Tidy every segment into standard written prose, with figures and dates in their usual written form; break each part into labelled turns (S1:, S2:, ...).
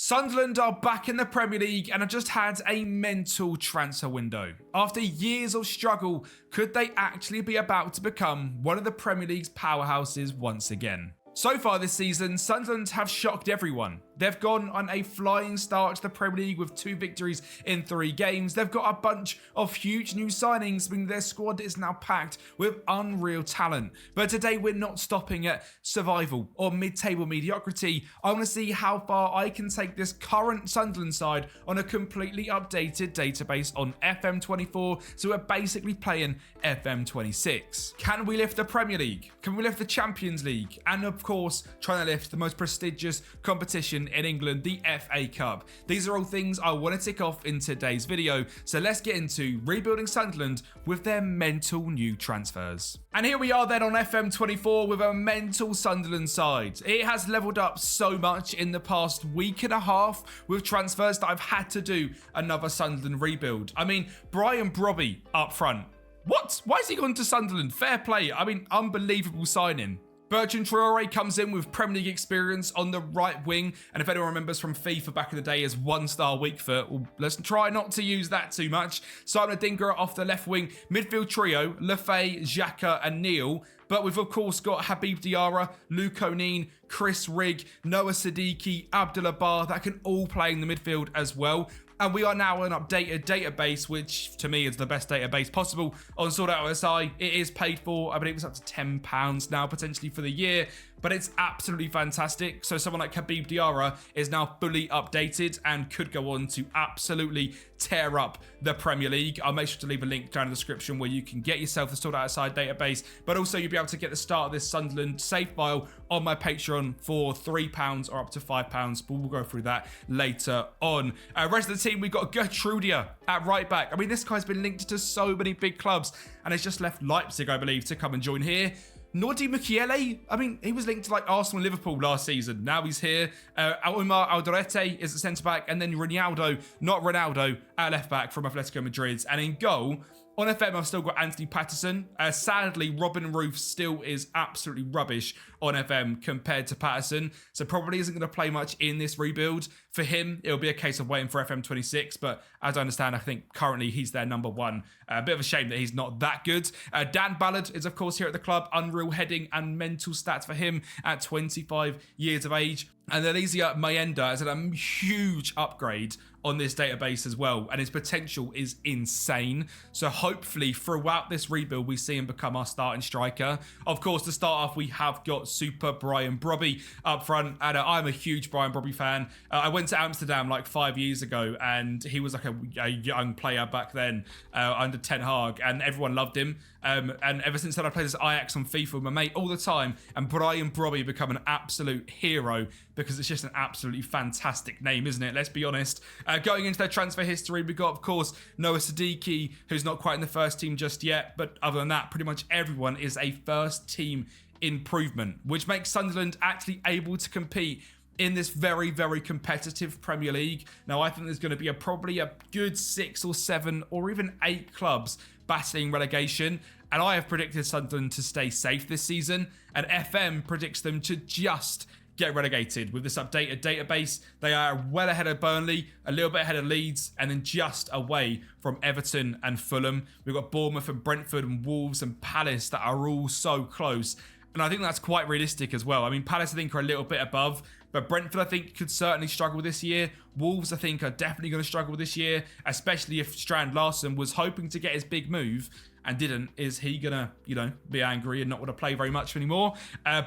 S1: Sunderland are back in the Premier League and have just had a mental transfer window. After years of struggle, could they actually be about to become one of the Premier League's powerhouses once again? So far this season, Sunderland have shocked everyone. They've gone on a flying start to the Premier League with 2 victories in 3 games. They've got a bunch of huge new signings, meaning their squad is now packed with unreal talent. But today we're not stopping at survival or mid-table mediocrity. I want to see how far I can take this current Sunderland side on a completely updated database on FM24. So we're basically playing FM26. Can we lift the Premier League? Can we lift the Champions League? And of course, trying to lift the most prestigious competition in England, the FA Cup. These are all things I want to tick off in today's video, so let's get into rebuilding Sunderland with their mental new transfers. And here we are then on FM24 with a mental Sunderland side. It has leveled up so much in the past week and a half with transfers that I've had to do another Sunderland rebuild. I mean, Brian Brobby up front. What? Why has he gone to Sunderland? Fair play. I mean, unbelievable signing. Bertrand Traore comes in with Premier League experience on the right wing, and if anyone remembers from FIFA back in the day as 1-star weak foot, well, let's try not to use that too much. Simon Adingra off the left wing, midfield trio, Lefay, Xhaka and Neil. But we've of course got Habib Diarra, Luke O'Neill, Chris Rigg, Noah Siddiqui, Abdullah Bar that can all play in the midfield as well. And we are now an updated database, which to me is the best database possible on Sorted Out OSI. It is paid for, I believe it's up to £10 now potentially for the year, but it's absolutely fantastic. So someone like Habib Diarra is now fully updated and could go on to absolutely tear up the Premier League. I'll make sure to leave a link down in the description where you can get yourself the Sorted Out OSI database, but also you'll be able to get the start of this Sunderland save file on my Patreon for £3 or up to £5, but we'll go through that later on. Rest of the team, we've got Gertrudia at right back. I mean, this guy's been linked to so many big clubs and has just left Leipzig, I believe, to come and join here. Nordi Mukiele, I mean, he was linked to like Arsenal and Liverpool last season. Now he's here. Omar Alderete is at centre-back, and then Ronaldo, not Ronaldo, at left-back from Atletico Madrid. And in goal, on FM, I've still got Anthony Patterson. Sadly, Robin Roof still is absolutely rubbish on FM compared to Patterson, so probably isn't going to play much in this rebuild. For him, it'll be a case of waiting for FM26, but as I understand, I think currently he's their number one. A bit of a shame that he's not that good. Dan Ballard is, of course, here at the club. Unreal heading and mental stats for him at 25 years of age. And Elisia Mayenda is a huge upgrade on this database as well, and his potential is insane. So hopefully throughout this rebuild we see him become our starting striker. Of course, to start off, we have got super Brian Brobby up front, and I'm a huge Brian Brobby fan. I went to Amsterdam like 5 years ago, and he was like a young player back then under Ten Hag, and everyone loved him. And ever since then, I played as Ajax on FIFA with my mate all the time, and Brian Brobby become an absolute hero because it's just an absolutely fantastic name, isn't it? Let's be honest. Going into their transfer history, we got, of course, Noah Siddiqui, who's not quite in the first team just yet, but other than that, pretty much everyone is a first team improvement, which makes Sunderland actually able to compete in this very, very competitive Premier League. Now, I think there's going to be probably a good 6 or 7 or even 8 clubs battling relegation, and I have predicted Sunderland to stay safe this season, and FM predicts them to just get relegated. With this updated database, they are well ahead of Burnley, a little bit ahead of Leeds, and then just away from Everton and Fulham. We've got Bournemouth and Brentford and Wolves and Palace that are all so close. And I think that's quite realistic as well. I mean, Palace, I think, are a little bit above, but Brentford, I think, could certainly struggle this year. Wolves, I think, are definitely going to struggle this year, especially if Strand Larsen was hoping to get his big move and didn't. Is he going to, be angry and not want to play very much anymore?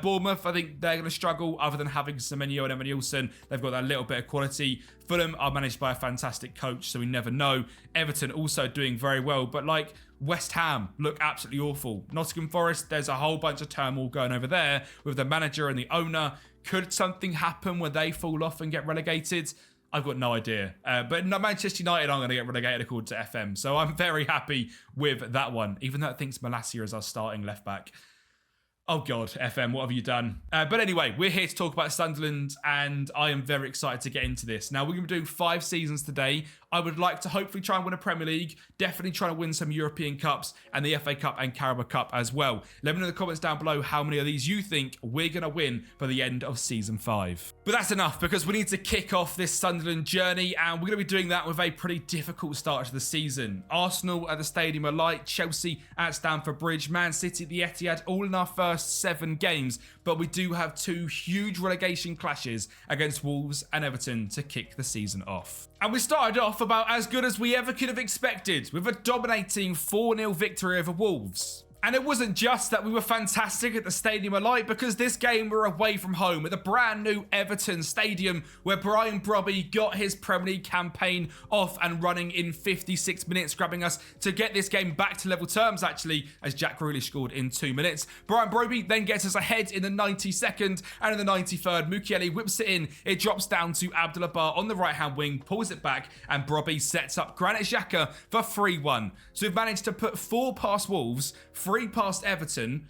S1: Bournemouth, I think they're going to struggle other than having Semenyo and Emmanuelson. They've got that little bit of quality. Fulham are managed by a fantastic coach, so we never know. Everton also doing very well, but like West Ham look absolutely awful. Nottingham Forest, there's a whole bunch of turmoil going over there with the manager and the owner. Could something happen where they fall off and get relegated? I've got no idea. But Manchester United are going to get relegated according to FM. So I'm very happy with that one, even though it thinks Malacia is our starting left back. Oh God, FM, what have you done? But anyway, we're here to talk about Sunderland, and I am very excited to get into this. Now, we're going to be doing 5 seasons today I would like to hopefully try and win a Premier League, definitely trying to win some European Cups and the FA Cup and Carabao Cup as well. Let me know in the comments down below how many of these you think we're going to win by the end of Season 5. But that's enough, because we need to kick off this Sunderland journey, and we're going to be doing that with a pretty difficult start to the season. Arsenal at the Stadium of Light, Chelsea at Stamford Bridge, Man City at the Etihad, all in our first 7 games, but we do have 2 huge relegation clashes against Wolves and Everton to kick the season off. And we started off about as good as we ever could have expected, with a dominating 4-0 victory over Wolves. And it wasn't just that we were fantastic at the Stadium of Light, because this game we're away from home at the brand new Everton Stadium, where Brian Brobby got his Premier League campaign off and running in 56 minutes, grabbing us to get this game back to level terms, actually, as Jack Grealish scored in 2 minutes. Brian Brobby then gets us ahead in the 92nd, and in the 93rd, Mukiele whips it in. It drops down to Abdullah Bar on the right-hand wing, pulls it back, and Brobby sets up Granit Xhaka for 3-1. So we've managed to put 4 past Wolves, 3 past Everton.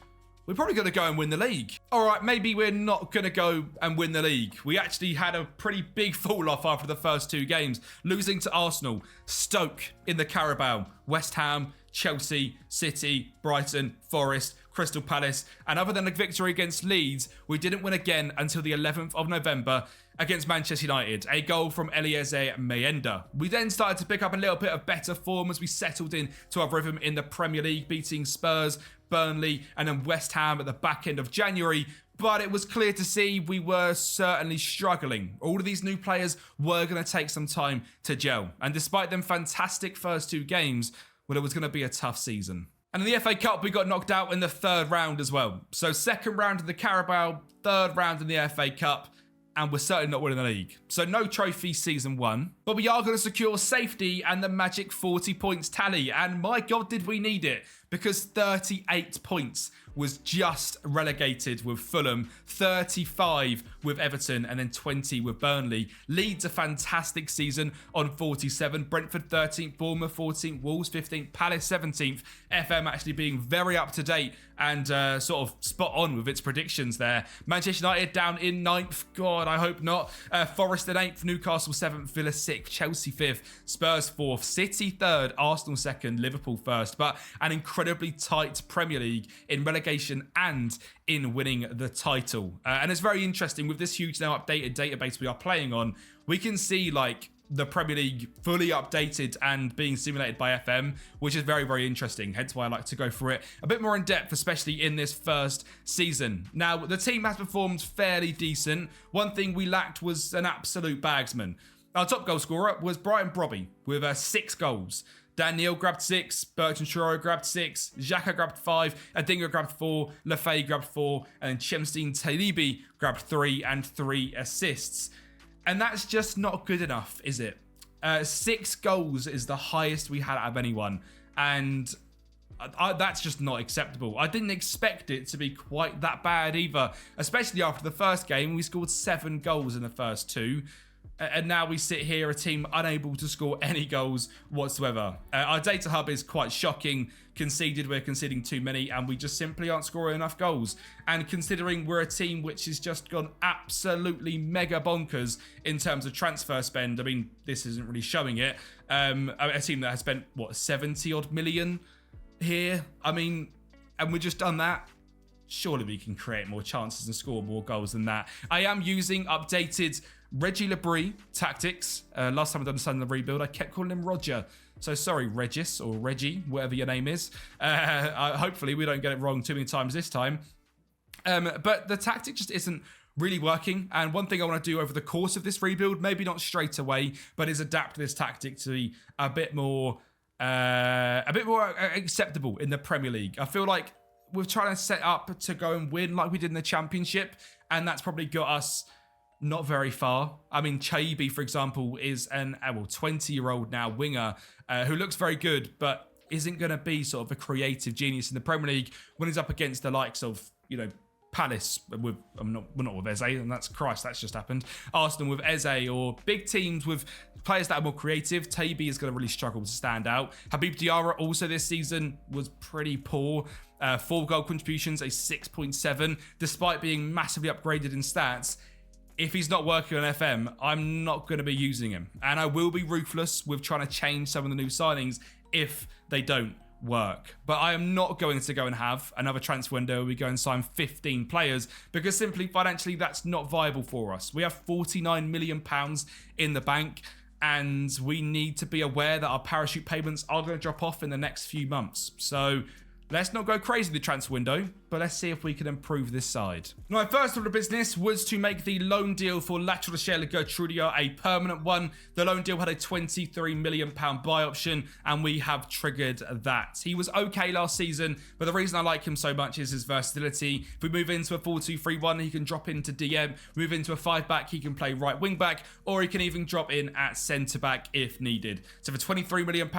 S1: We're probably going to go and win the league. All right, maybe we're not going to go and win the league. We actually had a pretty big fall off after the first 2 games, losing to Arsenal, Stoke in the Carabao, West Ham, Chelsea, City, Brighton, Forest, Crystal Palace, and other than a victory against Leeds, we didn't win again until the 11th of November against Manchester United, a goal from Eliezer Mayenda. We then started to pick up a little bit of better form as we settled in to our rhythm in the Premier League, beating Spurs, Burnley, and then West Ham at the back end of January. But it was clear to see we were certainly struggling. All of these new players were going to take some time to gel. And despite them fantastic first 2 games, well, it was going to be a tough season. And in the FA Cup, we got knocked out in the 3rd round as well. So 2nd round of the Carabao, 3rd round in the FA Cup, and we're certainly not winning the league. So no trophy season 1, but we are going to secure safety and the magic 40 points tally. And my God, did we need it, because 38 points was just relegated with Fulham, 35 with Everton, and then 20 with Burnley. Leeds a fantastic season on 47, Brentford 13th, Bournemouth 14th, Wolves 15th, Palace 17th. FM actually being very up to date and sort of spot on with its predictions there. Manchester United down in 9th, God, I hope not. Forest in 8th, Newcastle 7th, Villa 6th, Chelsea 5th, Spurs 4th, City 3rd, Arsenal 2nd, Liverpool 1st, but an incredibly tight Premier League in relegation and in winning the title. And it's very interesting with this huge now updated database we are playing on. We can see like the Premier League fully updated and being simulated by FM, which is very, very interesting. Hence why I like to go through it a bit more in depth, especially in this first season. Now, the team has performed fairly decent. One thing we lacked was an absolute bagsman. Our top goal scorer was Brian Brobby with 6 goals. Daniel grabbed 6, Bertrand Traore grabbed 6, Xhaka grabbed 5, Adingra grabbed 4, Lafay grabbed 4, and Chemstine Talibi grabbed 3 and 3 assists. And that's just not good enough, is it? 6 goals is the highest we had out of anyone, and that's just not acceptable. I didn't expect it to be quite that bad either, especially after the first game. We scored 7 goals in the first 2. And now we sit here, a team unable to score any goals whatsoever. Our data hub is quite shocking. We're conceding too many, and we just simply aren't scoring enough goals. And considering we're a team which has just gone absolutely mega bonkers in terms of transfer spend, I mean, this isn't really showing it. A team that has spent, what, 70 odd million here? I mean, and we've just done that. Surely we can create more chances and score more goals than that. I am using updated Reggie Labrie tactics. Last time I've done the Sunderland Rebuild, I kept calling him Roger. So sorry, Regis or Reggie, whatever your name is. Hopefully we don't get it wrong too many times this time. But the tactic just isn't really working. And one thing I want to do over the course of this rebuild, maybe not straight away, but is adapt this tactic to be a bit more acceptable in the Premier League. I feel like we're trying to set up to go and win like we did in the Championship, and that's probably got us not very far. I mean, Chaibi, for example, is an 20-year-old now winger who looks very good, but isn't going to be sort of a creative genius in the Premier League when he's up against the likes of, you know, Palace with, we're not with Eze, and that's just happened. Arsenal with Eze, or big teams with players that are more creative. Tabi is going to really struggle to stand out. Habib Diarra also this season was pretty poor. 4 goal contributions, a 6.7, despite being massively upgraded in stats. if he's not working on FM, I'm not going to be using him. And I will be ruthless with trying to change some of the new signings if they don't work. But I am not going to go and have another transfer window where we go and sign 15 players, because simply financially that's not viable for us. We have £49 million in the bank, and we need to be aware that our parachute payments are going to drop off in the next few months. So let's not go crazy in the transfer window, but let's see if we can improve this side. My first order of business was to make the loan deal for lateral Shell Gertrudia a permanent one. The loan deal had a £23 million buy option, and we have triggered that. He was okay last season, but the reason I like him so much is his versatility. If we move into a 4-2-3-1, he can drop into DM. Move into a 5-back, he can play right wing-back, or he can even drop in at centre-back if needed. So for £23 million,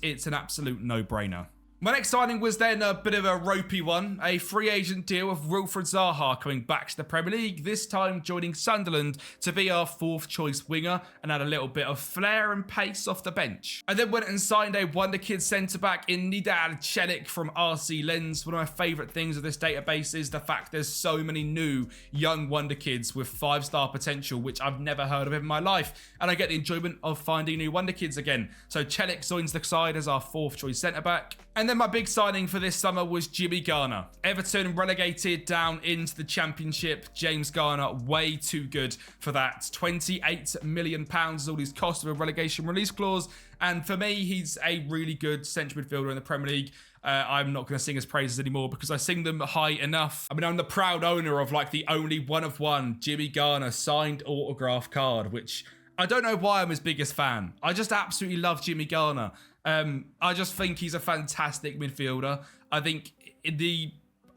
S1: it's an absolute no-brainer. My next signing was then a bit of a ropey one, a free agent deal of Wilfried Zaha coming back to the Premier League, this time joining Sunderland to be our 4th choice winger and add a little bit of flair and pace off the bench. I then went and signed a wonder kid centre-back in Nidal Celik from RC Lens. One of my favourite things of this database is the fact there's so many new young wonder kids with 5-star potential, which I've never heard of in my life, and I get the enjoyment of finding new wonder kids again. So Celik joins the side as our 4th choice centre-back. And then my big signing for this summer was Jimmy Garner. Everton relegated down into the Championship. James Garner, way too good for that. £28 million is all he's cost with a relegation release clause. And for me, he's a really good central midfielder in the Premier League. I'm not going to sing his praises anymore because I sing them high enough. I mean, I'm the proud owner of like the only one of one Jimmy Garner signed autograph card, which I don't know why I'm his biggest fan. I just absolutely love Jimmy Garner. I just think he's a fantastic midfielder. I think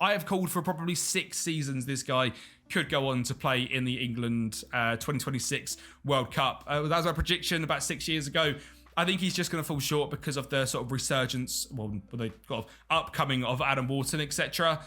S1: I have called for probably 6 seasons this guy could go on to play in the England 2026 World Cup. That was my prediction about 6 years ago. I think he's just going to fall short because of the sort of resurgence, the kind of upcoming of Adam Wharton, etc.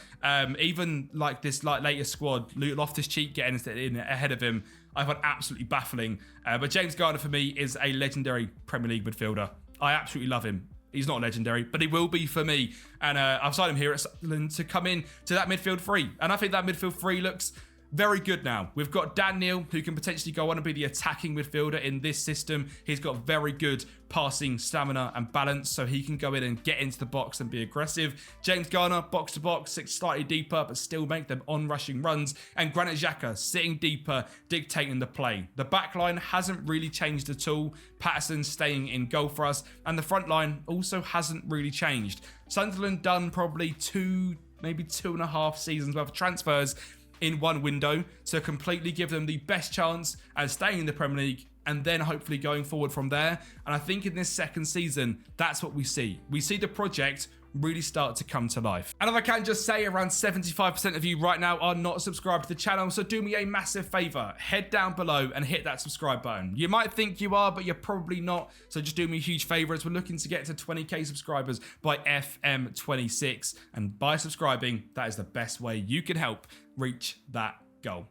S1: Even like this latest squad, Loftus-Cheek getting in ahead of him, I find absolutely baffling. But James Garner for me is a legendary Premier League midfielder. I absolutely love him. He's not legendary, but he will be for me. And I've signed him here at Sunderland to come in to that midfield three. And I think that midfield three looks very good now. We've got Dan Neil, who can potentially go on and be the attacking midfielder in this system. He's got very good passing stamina and balance, so he can go in and get into the box and be aggressive. James Garner, box to box, sits slightly deeper, but still make them on-rushing runs. And Granit Xhaka sitting deeper, dictating the play. The back line hasn't really changed at all. Patterson staying in goal for us. And the front line also hasn't really changed. Sunderland done probably 2, maybe 2.5 seasons worth of transfers in one window to completely give them the best chance at staying in the Premier League and then hopefully going forward from there. And I think in this second season, that's what we see. We see the project really start to come to life. And if I can just say, around 75% of you right now are not subscribed to the channel, so do me a massive favor, head down below and hit that subscribe button. You might think you are, but you're probably not, so just do me a huge favor as we're looking to get to 20k subscribers by FM26, and by subscribing, that is the best way you can help reach that goal.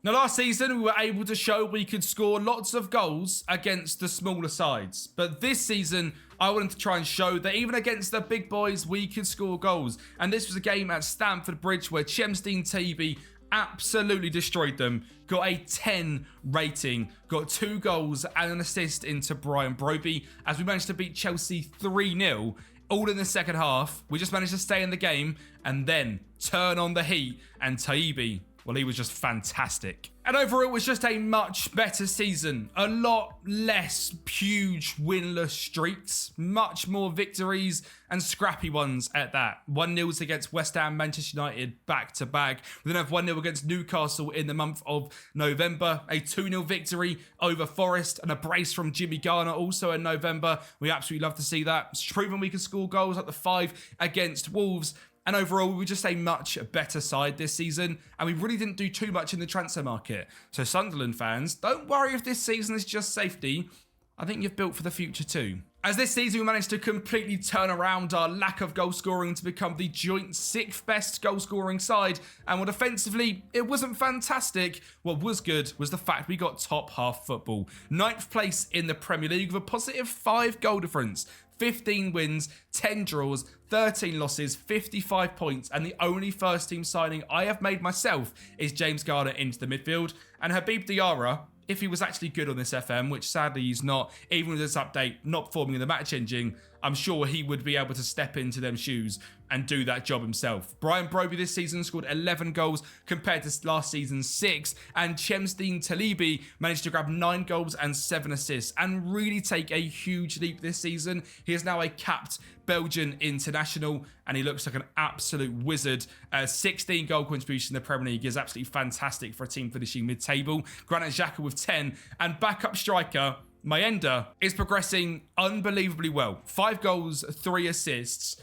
S1: Now, last season, we were able to show we could score lots of goals against the smaller sides. But this season, I wanted to try and show that even against the big boys, we could score goals. And this was a game at Stamford Bridge where Chemstein Tebe absolutely destroyed them. Got a 10 rating, got 2 goals and an assist into Brian Broby as we managed to beat Chelsea 3-0. All in the second half. We just managed to stay in the game and then turn on the heat, and Taibi, well, he was just fantastic. And overall, it was just a much better season. A lot less huge winless streaks, much more victories and scrappy ones at that. 1-0 against West Ham, Manchester United back-to-back. We then have 1-0 against Newcastle in the month of November. A 2-0 victory over Forest and a brace from Jimmy Garner also in November. We absolutely love to see that. It's proven we can score goals like the 5 against Wolves. And overall, we were just a much better side this season, and we really didn't do too much in the transfer market. So Sunderland fans, don't worry if this season is just safety. I think you've built for the future too. As this season we managed to completely turn around our lack of goal scoring to become the joint 6th best goal scoring side, and while defensively it wasn't fantastic, what was good was the fact we got top half football. 9th place in the Premier League with a positive 5 goal difference. 15 wins, 10 draws, 13 losses, 55 points, and the only first team signing I have made myself is James Garner into the midfield. And Habib Diarra, if he was actually good on this FM, which sadly he's not, even with this update not performing in the match engine, I'm sure he would be able to step into them shoes and do that job himself. Brian Broby this season scored 11 goals compared to last season's 6, and Chemsteen Talibi managed to grab 9 goals and 7 assists and really take a huge leap this season. He is now a capped Belgian international, and he looks like an absolute wizard. 16 goal contribution in the Premier League is absolutely fantastic for a team finishing mid-table. Granit Xhaka with 10, and backup striker Mayenda is progressing unbelievably well. 5 goals, 3 assists.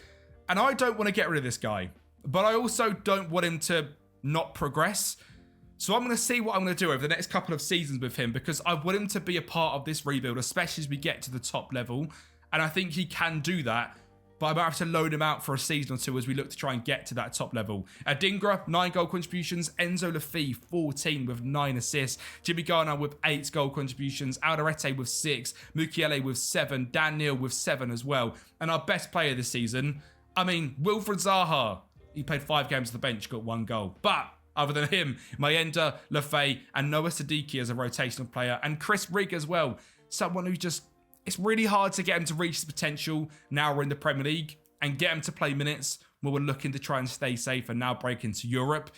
S1: And I don't want to get rid of this guy, but I also don't want him to not progress. So I'm going to see what I'm going to do over the next couple of seasons with him, because I want him to be a part of this rebuild, especially as we get to the top level. And I think he can do that, but I might have to loan him out for a season or two as we look to try and get to that top level. Adingra, 9 goal contributions. Enzo Lafay, 14 with 9 assists. Jimmy Garner with 8 goal contributions. Alderete with 6. Mukiele with 7. Dan Neil with 7 as well. And our best player this season, I mean, Wilfred Zaha. He played 5 games on the bench, got 1 goal. But other than him, Mayenda, Lafay, and Noah Siddiqui as a rotational player. And Chris Rigg as well. Someone who just... It's really hard to get him to reach his potential now we're in the Premier League and get him to play minutes where we're looking to try and stay safe and now break into Europe.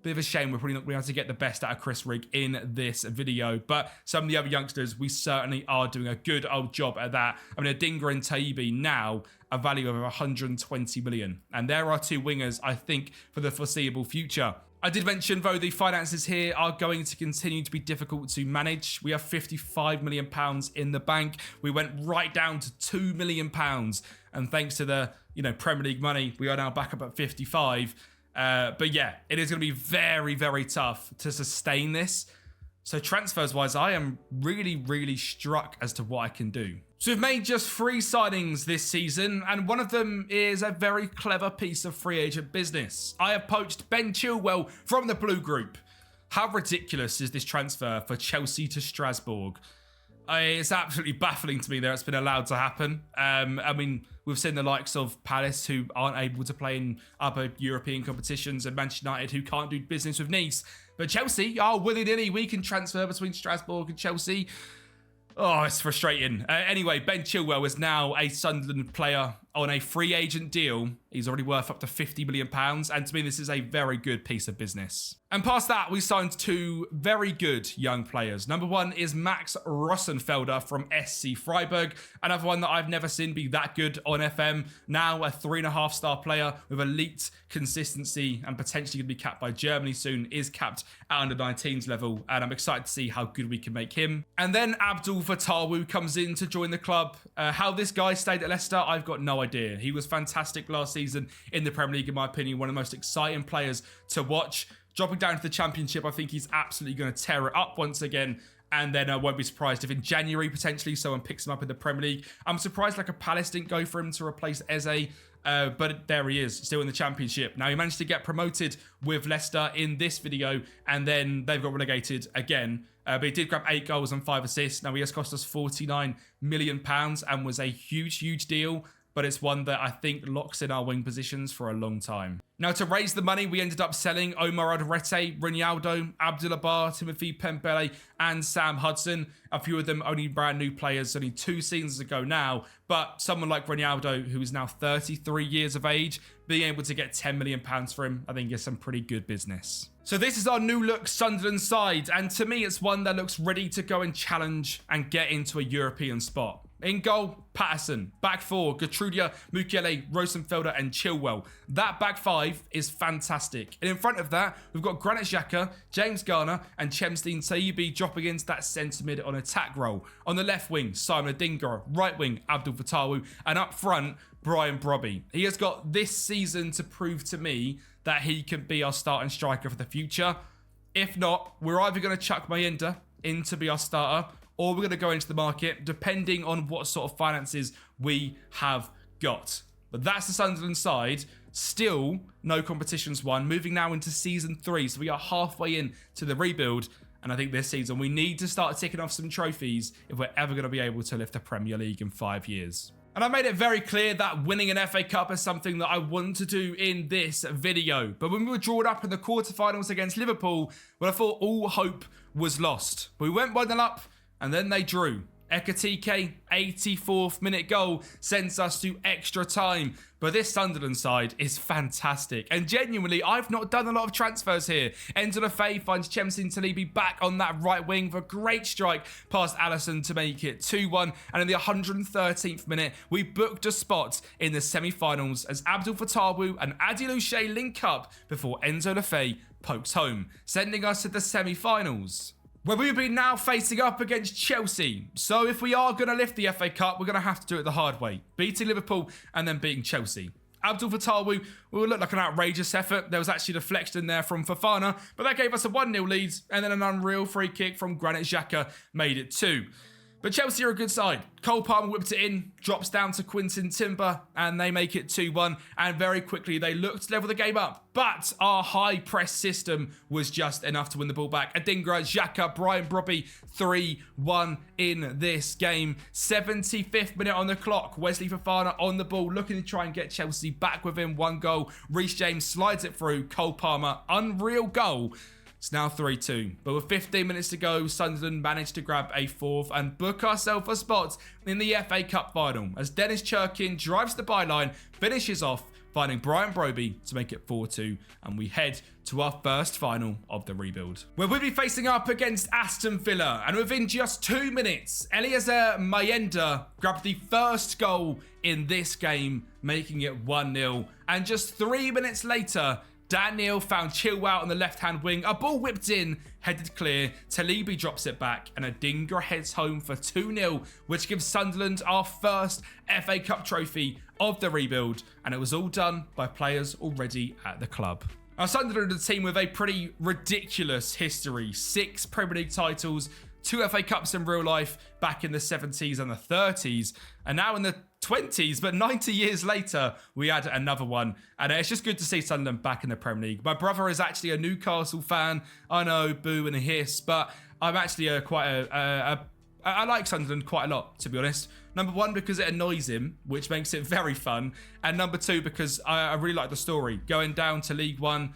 S1: Bit of a shame we're probably not going to be able to get the best out of Chris Rigg in this video, but some of the other youngsters, we certainly are doing a good old job at that. I mean, Adingra and Taibi now a value of 120 million. And there are 2 wingers, I think, for the foreseeable future. I did mention, though, the finances here are going to continue to be difficult to manage. We have £55 million in the bank. We went right down to £2 million. And thanks to the, Premier League money, we are now back up at 55. But yeah, it is going to be very, very tough to sustain this. So transfers-wise, I am really, really struck as to what I can do. So we've made just 3 signings this season, and one of them is a very clever piece of free agent business. I have poached Ben Chilwell from the Blue Group. How ridiculous is this transfer for Chelsea to Strasbourg? It's absolutely baffling to me that it's been allowed to happen. I mean, we've seen the likes of Palace, who aren't able to play in other European competitions, and Manchester United, who can't do business with Nice. But Chelsea, willy-nilly, we can transfer between Strasbourg and Chelsea. Oh, it's frustrating. Anyway, Ben Chilwell is now a Sunderland player on a free agent deal. He's already worth up to £50 million. And to me, this is a very good piece of business. And past that, we signed 2 very good young players. Number 1 is Max Rossenfelder from SC Freiburg. Another one that I've never seen be that good on FM. Now a 3.5-star player with elite consistency and potentially going to be capped by Germany soon. Is capped at under-19s level. And I'm excited to see how good we can make him. And then Abdul Fatawu comes in to join the club. How this guy stayed at Leicester, I've got no idea. He was fantastic last season in the Premier League, in my opinion. One of the most exciting players to watch. Dropping down to the Championship, I think he's absolutely going to tear it up once again. And then I won't be surprised if in January, potentially, someone picks him up in the Premier League. I'm surprised like a Palace didn't go for him to replace Eze. But there he is, still in the Championship. Now, he managed to get promoted with Leicester in this video, and then they've got relegated again. But he did grab 8 goals and 5 assists. Now, he has cost us £49 million and was a huge, huge deal. But it's one that I think locks in our wing positions for a long time. Now, to raise the money, we ended up selling Omar Alderete, Ronaldo, Abdullah, Timothy Pembele, and Sam Hudson. A few of them only brand new players, only 2 seasons ago now. But someone like Ronaldo, who is now 33 years of age, being able to get £10 million for him, I think is some pretty good business. So this is our new look Sunderland side. And to me, it's one that looks ready to go and challenge and get into a European spot. In goal, Patterson. Back 4, Gertrudia, Mukiele, Rosenfelder, and Chilwell. That back 5 is fantastic. And in front of that, we've got Granit Xhaka, James Garner, and Chemsteen Taibi dropping into that centre mid on attack role. On the left wing, Simon Adingra. Right wing, Abdul Fatawu. And up front, Brian Broby. He has got this season to prove to me that he can be our starting striker for the future. If not, we're either going to chuck Mayenda in to be our starter, or we're going to go into the market, depending on what sort of finances we have got. But that's the Sunderland side. Still, no competitions won. Moving now into Season 3. So we are halfway in to the rebuild. And I think this season we need to start ticking off some trophies if we're ever going to be able to lift the Premier League in 5 years. And I made it very clear that winning an FA Cup is something that I want to do in this video. But when we were drawn up in the quarterfinals against Liverpool, well, I thought all hope was lost. We went 1-0 up and then they drew. Ekatike, 84th minute goal, sends us to extra time. But this Sunderland side is fantastic. And genuinely, I've not done a lot of transfers here. Enzo Lefebvre finds Chemsi Talibi back on that right wing for a great strike past Alisson to make it 2-1. And in the 113th minute, we booked a spot in the semi-finals as Abdul Fatawu and Adi Louche link up before Enzo Lefebvre pokes home, sending us to the semi-finals, where we'll be now facing up against Chelsea. So if we are going to lift the FA Cup, we're going to have to do it the hard way. Beating Liverpool and then beating Chelsea. Abdul Fatawu will look like an outrageous effort. There was actually a deflection there from Fofana, but that gave us a 1-0 lead, and then an unreal free kick from Granit Xhaka made it 2. But Chelsea are a good side. Cole Palmer whipped it in, drops down to Quinton Timber, and they make it 2-1. And very quickly, they looked to level the game up. But our high press system was just enough to win the ball back. Adingra, Xhaka, Brian Brobby, 3-1 in this game. 75th minute on the clock. Wesley Fofana on the ball, looking to try and get Chelsea back within 1 goal. Reece James slides it through. Cole Palmer, unreal goal. It's now 3-2, but with 15 minutes to go, Sunderland managed to grab a 4th and book ourselves a spot in the FA Cup final as Dennis Churkin drives the byline, finishes off, finding Brian Brobby to make it 4-2, and we head to our first final of the rebuild, where we'll be facing up against Aston Villa. And within just 2 minutes, Eliezer Mayenda grabbed the first goal in this game, making it 1-0. And just 3 minutes later, Dan Neil found Chilwell on the left-hand wing. A ball whipped in, headed clear. Talibi drops it back, and Adingra heads home for 2-0, which gives Sunderland our first FA Cup trophy of the rebuild. And it was all done by players already at the club. Now, Sunderland are a team with a pretty ridiculous history. 6 Premier League titles, 2 FA Cups in real life back in the 70s and the 30s, and now in the 20s, but 90 years later, we had another one. And it's just good to see Sunderland back in the Premier League. My brother is actually a Newcastle fan. I know, boo and a hiss, but I'm actually I like Sunderland quite a lot, to be honest. Number 1, because it annoys him, which makes it very fun. And number 2, because I really like the story. Going down to League One,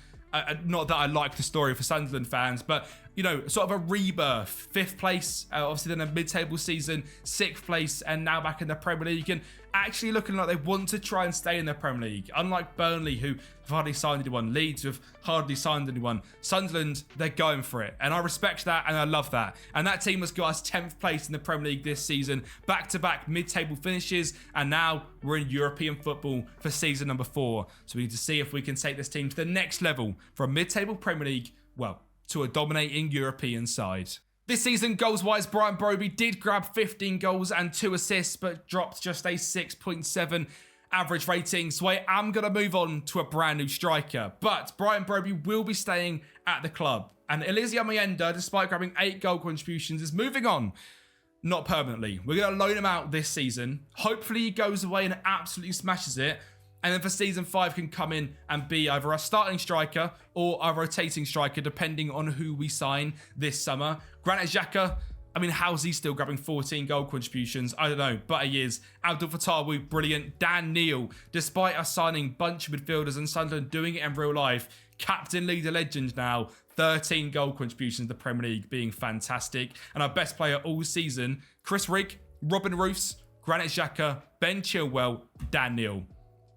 S1: not that I like the story for Sunderland fans, but, you know, sort of a rebirth. 5th place, obviously then a mid-table season, 6th place, and now back in the Premier League, and actually looking like they want to try and stay in the Premier League. Unlike Burnley, who have hardly signed anyone, Leeds, who have hardly signed anyone, Sunderland, they're going for it. And I respect that, and I love that. And that team has got us 10th place in the Premier League this season, back-to-back mid-table finishes, and now we're in European football for season number 4. So we need to see if we can take this team to the next level from mid-table Premier League, well, to a dominating European side. This season, goals-wise, Brian Brobby did grab 15 goals and 2 assists, but dropped just a 6.7 average rating. So I am going to move on to a brand new striker. But Brian Brobby will be staying at the club. And Eliezer Mayenda, despite grabbing 8 goal contributions, is moving on. Not permanently. We're going to loan him out this season. Hopefully he goes away and absolutely smashes it. And then for season 5 can come in and be either a starting striker or a rotating striker, depending on who we sign this summer. Granit Xhaka, I mean, how's he still grabbing 14 goal contributions? I don't know, but he is. Abdul Fatawu, brilliant. Dan Neil, despite us signing a bunch of midfielders and Sunderland doing it in real life, captain, leader, legend now, 13 goal contributions in the Premier League, being fantastic. And our best player all season, Chris Rigg, Robin Roofs, Granit Xhaka, Ben Chilwell, Dan Neil.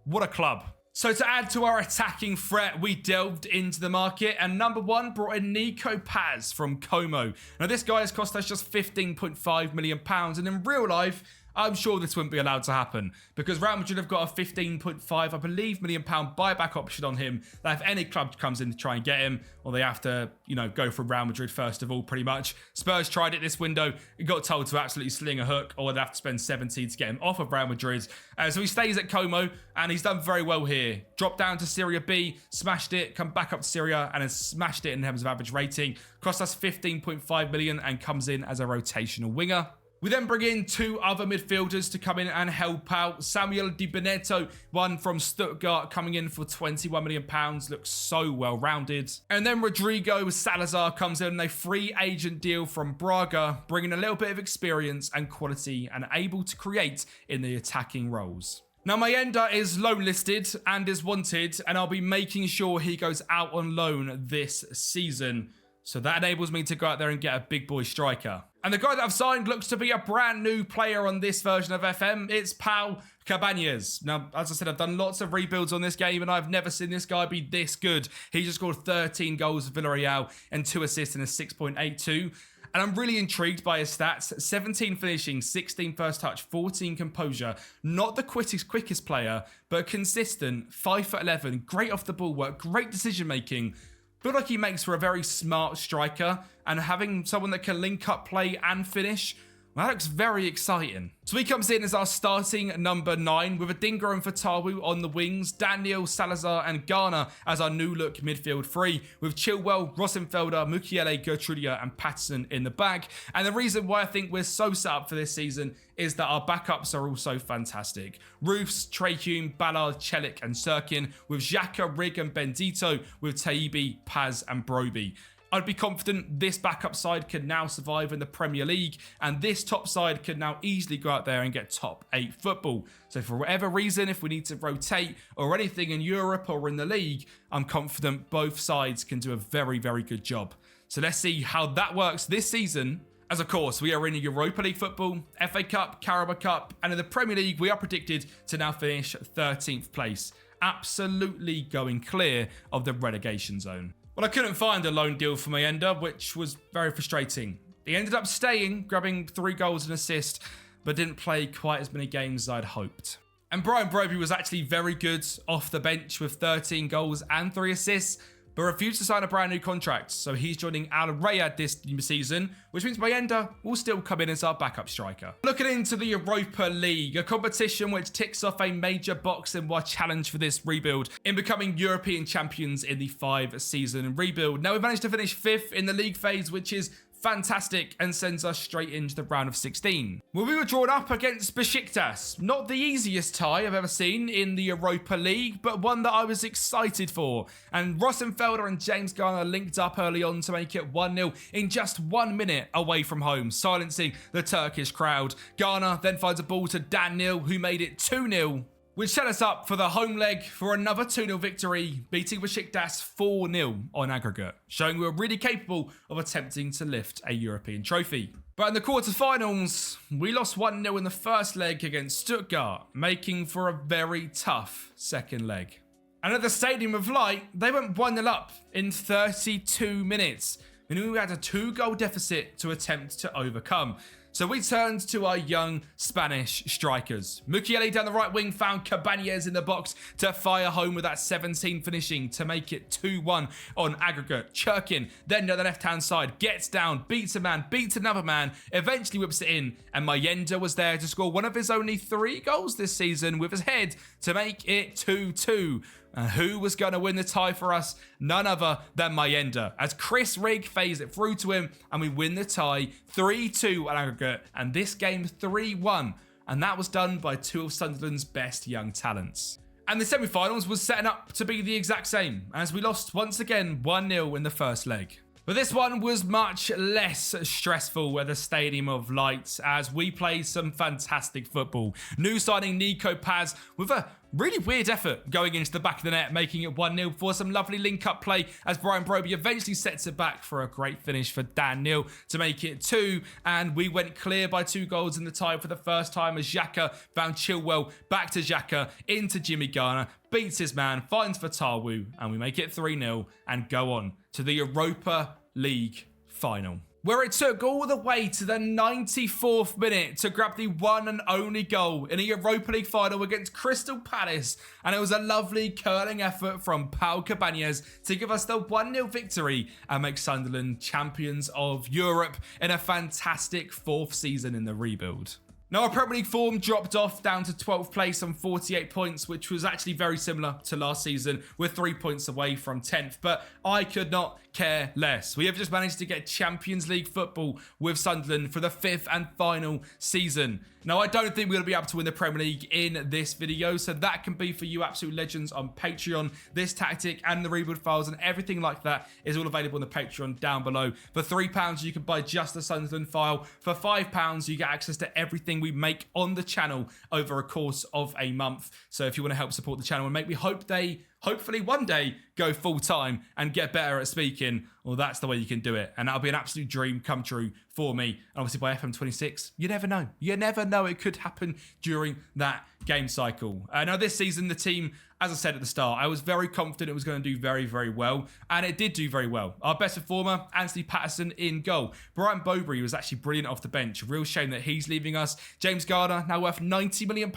S1: What a club. So to add to our attacking threat, we delved into the market and number 1 brought in Nico Paz from Como. Now this guy has cost us just £15.5 million, and in real life, I'm sure this wouldn't be allowed to happen because Real Madrid have got a £15.5, I believe, million buyback option on him. That if any club comes in to try and get him, or they have to, you know, go for Real Madrid first of all, pretty much. Spurs tried it this window. He got told to absolutely sling a hook, or they'd have to spend 70 to get him off of Real Madrid. So he stays at Como, and he's done very well here. Dropped down to Serie B, smashed it, come back up to Serie A, and has smashed it in terms of average rating. Cost us £15.5 million and comes in as a rotational winger. We then bring in two other midfielders to come in and help out. Samuel Di Benedetto, one from Stuttgart, coming in for £21 million, looks so well-rounded. And then Rodrigo Salazar comes in on a free agent deal from Braga, bringing a little bit of experience and quality and able to create in the attacking roles. Now, Mayenda is loan listed and is wanted, and I'll be making sure he goes out on loan this season. So that enables me to go out there and get a big boy striker. And the guy that I've signed looks to be a brand new player on this version of FM. It's Pau Cabanas. Now, as I said, I've done lots of rebuilds on this game and I've never seen this guy be this good. He just scored 13 goals for Villarreal and 2 assists and a 6.82. And I'm really intrigued by his stats. 17 finishing, 16 first touch, 14 composure. Not the quickest player, but consistent, 5'11", great off the ball work, great decision making. Feel like he makes for a very smart striker, and having someone that can link up play and finish, well, that looks very exciting. So he comes in as our starting number 9 with Adingra and Fatawu on the wings, Daniel, Salazar and Garner as our new look midfield 3 with Chilwell, Rosenfelder, Mukiele, Gertrudia and Patterson in the back. And the reason why I think we're so set up for this season is that our backups are also fantastic. Roofs, Treyhume, Ballard, Celik and Sirkin with Xhaka, Rig and Bendito with Taibi, Paz and Broby. I'd be confident this backup side can now survive in the Premier League, and this top side can now easily go out there and get top 8 football. So for whatever reason, if we need to rotate or anything in Europe or in the league, I'm confident both sides can do a very, very good job. So let's see how that works this season. As of course, we are in Europa League football, FA Cup, Carabao Cup, and in the Premier League, we are predicted to now finish 13th place. Absolutely going clear of the relegation zone. Well, I couldn't find a loan deal for Mayenda, which was very frustrating. He ended up staying, grabbing 3 goals and assist, but didn't play quite as many games as I'd hoped. And Brian Broby was actually very good off the bench with 13 goals and 3 assists, but refused to sign a brand new contract, so he's joining Al Rayad this season, which means Mayenda will still come in as our backup striker. Looking into the Europa League, a competition which ticks off a major box in our challenge for this rebuild in becoming European champions in the 5-season rebuild. Now, we've managed to finish 5th in the league phase, which is fantastic and sends us straight into the round of 16. Well, we were drawn up against Besiktas. Not the easiest tie I've ever seen in the Europa League, but one that I was excited for. And Rosenfelder and James Garner linked up early on to make it 1-0 in just 1 minute away from home, silencing the Turkish crowd. Garner then finds a ball to Daniel, who made it 2-0. Which set us up for the home leg for another 2-0 victory, beating Besiktas 4-0 on aggregate, showing we were really capable of attempting to lift a European trophy. But in the quarterfinals, we lost 1-0 in the first leg against Stuttgart, making for a very tough second leg. And at the Stadium of Light, they went 1-0 up in 32 minutes, meaning we had a 2-goal deficit to attempt to overcome. So we turned to our young Spanish strikers. Mukiele down the right wing found Cabanas in the box to fire home with that 17 finishing to make it 2-1 on aggregate. Churkin then down the left-hand side, gets down, beats a man, beats another man, eventually whips it in, and Mayenda was there to score one of his only 3 goals this season with his head to make it 2-2. And who was going to win the tie for us? None other than Mayenda, as Chris Rigg fades it through to him, and we win the tie 3-2 on aggregate, and this game 3-1, and that was done by 2 of Sunderland's best young talents. And the semi-finals was setting up to be the exact same, as we lost once again 1-0 in the first leg. But this one was much less stressful at the Stadium of Light, as we played some fantastic football. New signing Nico Paz with a really weird effort going into the back of the net, making it 1-0 for some lovely link-up play as Brian Broby eventually sets it back for a great finish for Daniel to make it 2. And we went clear by 2 goals in the tie for the first time as Xhaka found Chilwell, back to Xhaka, into Jimmy Garner, beats his man, finds Fatawu, and we make it 3-0 and go on to the Europa League final, where it took all the way to the 94th minute to grab the one and only goal in a Europa League final against Crystal Palace, and it was a lovely curling effort from Pau Cabanas to give us the 1-0 victory and make Sunderland champions of Europe in a fantastic 4th season in the rebuild. Now, our Premier League form dropped off down to 12th place on 48 points, which was actually very similar to last season. We're 3 points away from 10th, but I could not care less. We have just managed to get Champions League football with Sunderland for the 5th and final season. Now, I don't think we're going to be able to win the Premier League in this video, so that can be for you absolute legends on Patreon. This tactic and the rebuild files and everything like that is all available on the Patreon down below. For £3, you can buy just the Sunderland file. For £5, you get access to everything we make on the channel over a course of a month. So if you want to help support the channel and make me hopefully one day go full time and get better at speaking, well, that's the way you can do it. And that'll be an absolute dream come true for me. And obviously by FM26, you never know. You never know. It could happen during that game cycle. Now this season, the team, as I said at the start, I was very confident it was going to do very, very well. And it did do very well. Our best performer, Anthony Patterson in goal. Brian Bowbury was actually brilliant off the bench. Real shame that he's leaving us. James Garner, now worth £90 million.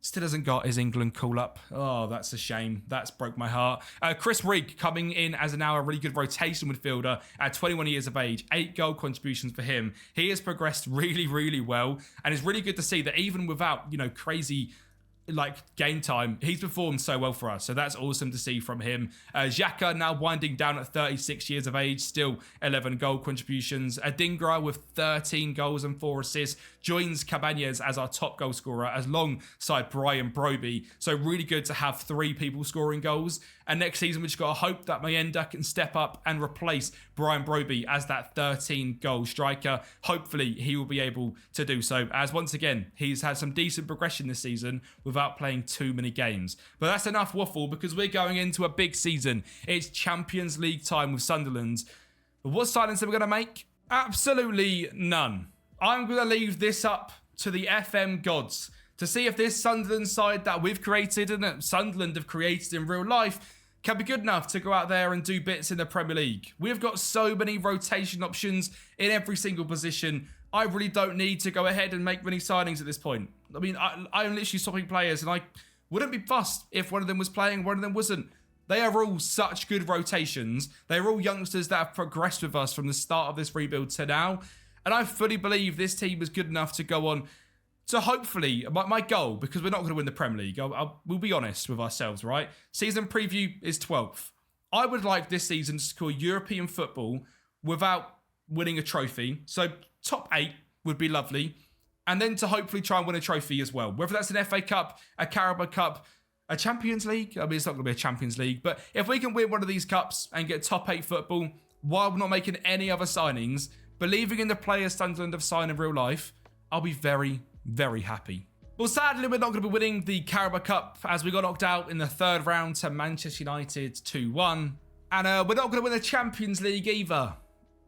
S1: Still hasn't got his England call-up. Oh, that's a shame. That's broke my heart. Chris Rigg coming in as a really good rotation midfielder at 21 years of age. 8 goal contributions for him. He has progressed really, really well. And it's really good to see that even without, crazy game time, he's performed so well for us. So that's awesome to see from him. Xhaka now winding down at 36 years of age, still 11 goal contributions. Adingra with 13 goals and 4 assists joins Cabanas as our top goal scorer alongside Brian Broby. So really good to have 3 people scoring goals. And next season, we've just got to hope that Mayenda can step up and replace Brian Broby as that 13-goal striker. Hopefully, he will be able to do so, as once again, he's had some decent progression this season without playing too many games. But that's enough waffle, because we're going into a big season. It's Champions League time with Sunderland. But what signings are we going to make? Absolutely none. I'm going to leave this up to the FM gods to see if this Sunderland side that we've created and that Sunderland have created in real life can be good enough to go out there and do bits in the Premier League. We've got so many rotation options in every single position. I really don't need to go ahead and make many signings at this point. I mean, I'm literally swapping players, and I wouldn't be fussed if one of them was playing, one of them wasn't. They are all such good rotations. They're all youngsters that have progressed with us from the start of this rebuild to now. And I fully believe this team is good enough to go on. So hopefully, my goal, because we're not going to win the Premier League, we'll be honest with ourselves, right? Season preview is 12th. I would like this season to score European football without winning a trophy. So top 8 would be lovely. And then to hopefully try and win a trophy as well. Whether that's an FA Cup, a Carabao Cup, a Champions League. I mean, it's not going to be a Champions League. But if we can win one of these cups and get top 8 football while not making any other signings, believing in the players Sunderland have signed in real life, I'll be very, very happy. Well, sadly, we're not going to be winning the Carabao Cup as we got knocked out in the 3rd round to Manchester United 2-1. And we're not going to win the Champions League either.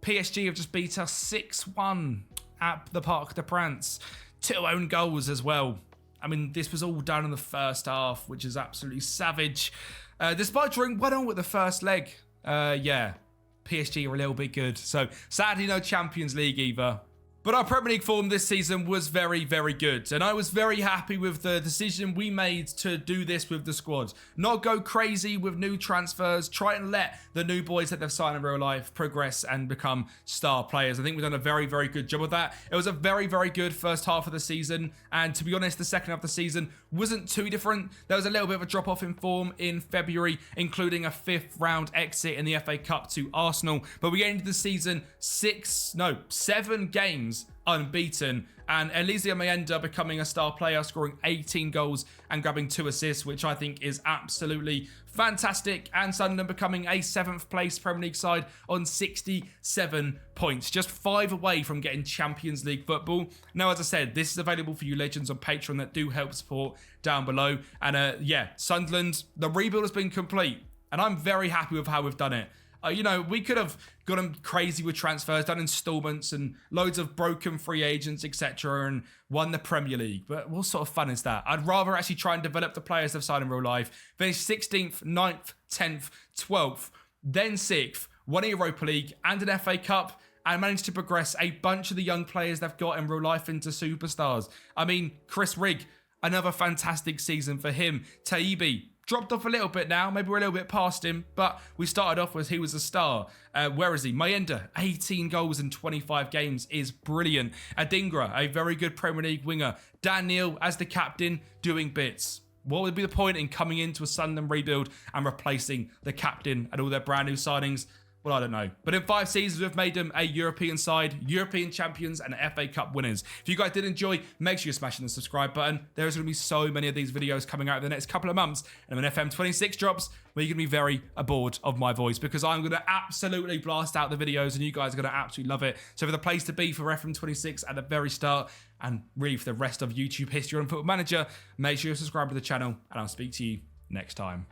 S1: PSG have just beat us 6-1 at the Parc des Princes. 2 own goals as well. I mean, this was all done in the first half, which is absolutely savage. Despite drawing 1-1 with the first leg, PSG are a little bit good. So, sadly, no Champions League either. But our Premier League form this season was very, very good. And I was very happy with the decision we made to do this with the squad. Not go crazy with new transfers. Try and let the new boys that they've signed in real life progress and become star players. I think we've done a very, very good job of that. It was a very, very good first half of the season. And to be honest, the second half of the season wasn't too different. There was a little bit of a drop-off in form in February, including a 5th round exit in the FA Cup to Arsenal. But we ended the season 7 games unbeaten, and Elisa Mayenda becoming a star player, scoring 18 goals and grabbing 2 assists, which I think is absolutely fantastic, and Sunderland becoming a 7th place Premier League side on 67 points, just 5 away from getting Champions League football. Now, as I said, this is available for you legends on Patreon that do help support down below, and Sunderland, the rebuild has been complete, and I'm very happy with how we've done it. We could have gotten crazy with transfers, done installments and loads of broken free agents, etc., and won the Premier League. But what sort of fun is that? I'd rather actually try and develop the players they've signed in real life. Finish 16th, 9th, 10th, 12th, then 6th, won a Europa League and an FA Cup, and managed to progress a bunch of the young players they've got in real life into superstars. I mean, Chris Rigg, another fantastic season for him. Taibbi, dropped off a little bit now. Maybe we're a little bit past him, but we started off as he was a star. Where is he? Mayenda, 18 goals in 25 games is brilliant. Adingra, a very good Premier League winger. Dan Neil as the captain, doing bits. What would be the point in coming into a Sunderland rebuild and replacing the captain and all their brand new signings? Well, I don't know. But in 5 seasons, we've made them a European side, European champions, and FA Cup winners. If you guys did enjoy, make sure you're smashing the subscribe button. There's going to be so many of these videos coming out in the next couple of months. And when FM26 drops, well, you're going to be very bored of my voice because I'm going to absolutely blast out the videos and you guys are going to absolutely love it. So for the place to be for FM26 at the very start and really for the rest of YouTube history on Football Manager, make sure you subscribe to the channel and I'll speak to you next time.